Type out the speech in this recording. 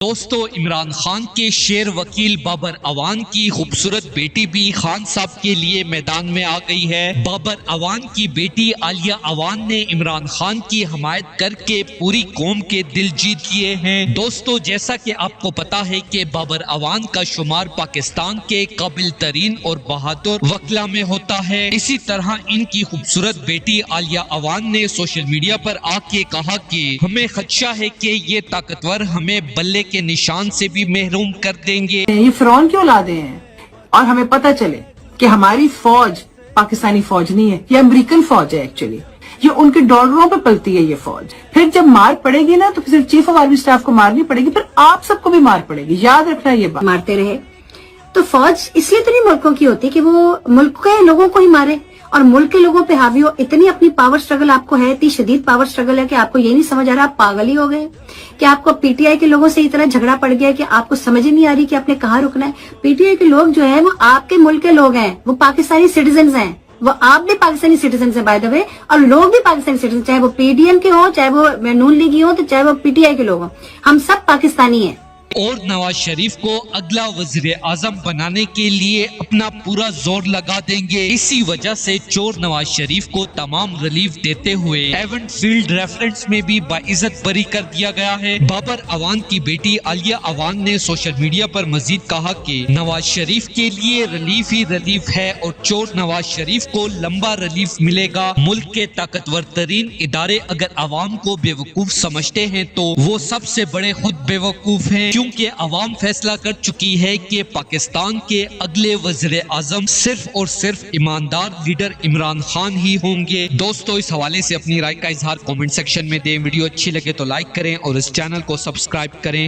دوستو، عمران خان کے شیر وکیل بابر اعوان کی خوبصورت بیٹی بھی خان صاحب کے لیے میدان میں آ گئی ہے۔ بابر اعوان کی بیٹی عالیہ اعوان نے عمران خان کی حمایت کر کے پوری قوم کے دل جیت لیے ہیں۔ دوستو، جیسا کہ آپ کو پتا ہے کہ بابر اعوان کا شمار پاکستان کے قابل ترین اور بہادر وکلاء میں ہوتا ہے، اسی طرح ان کی خوبصورت بیٹی عالیہ اعوان نے سوشل میڈیا پر آ کے کہا کہ ہمیں خدشہ ہے کہ یہ طاقتور ہمیں بلے کے نشان سے بھی محروم کر دیں گے۔ یہ فرعون کی اولادیں ہیں اور ہمیں پتہ چلے کہ ہماری فوج پاکستانی فوج نہیں ہے، یہ امریکن فوج ہے۔ ایکچولی یہ ان کے ڈالروں پہ پلتی ہے یہ فوج۔ پھر جب مار پڑے گی نا تو صرف چیف آف آرمی اسٹاف کو مارنی پڑے گی، پھر آپ سب کو بھی مار پڑے گی، یاد رکھنا یہ بات۔ مارتے رہے تو فوج اس لیے تو نہیں ملکوں کی ہوتی کہ وہ ملک کے لوگوں کو ہی مارے اور ملک کے لوگوں پہ حاوی ہو۔ اتنی اپنی پاور سٹرگل آپ کو ہے، اتنی شدید پاور سٹرگل ہے کہ آپ کو یہ نہیں سمجھ آ رہا، آپ پاگل ہی ہو گئے کہ آپ کو پی ٹی آئی کے لوگوں سے اتنا جھگڑا پڑ گیا کہ آپ کو سمجھ ہی نہیں آ رہی کہ آپ نے کہاں رکنا ہے۔ پی ٹی آئی کے لوگ جو ہیں وہ آپ کے ملک کے لوگ ہیں، وہ پاکستانی سٹیزنز ہیں، وہ آپ بھی پاکستانی سٹیزنز ہیں بائی دا وے، اور لوگ بھی پاکستانی سٹیزن، چاہے وہ پی ڈی ایم کے ہوں، چاہے وہ نون لیگی ہوں، تو چاہے وہ پی ٹی آئی کے لوگ ہوں، ہم سب پاکستانی ہیں۔ اور نواز شریف کو اگلا وزیر اعظم بنانے کے لیے اپنا پورا زور لگا دیں گے۔ اسی وجہ سے چور نواز شریف کو تمام ریلیف دیتے ہوئے ایونٹ فیلڈ ریفرنس میں بھی باعزت بری کر دیا گیا ہے۔ بابر اعوان کی بیٹی عالیہ اعوان نے سوشل میڈیا پر مزید کہا کہ نواز شریف کے لیے ریلیف ہی ریلیف ہے اور چور نواز شریف کو لمبا ریلیف ملے گا۔ ملک کے طاقتور ترین ادارے اگر عوام کو بے وقوف سمجھتے ہیں تو وہ سب سے بڑے خود بے وقوف ہیں، کیونکہ عوام فیصلہ کر چکی ہے کہ پاکستان کے اگلے وزیر اعظم صرف اور صرف ایماندار لیڈر عمران خان ہی ہوں گے۔ دوستو، اس حوالے سے اپنی رائے کا اظہار کامنٹ سیکشن میں دیں۔ ویڈیو اچھی لگے تو لائک کریں اور اس چینل کو سبسکرائب کریں۔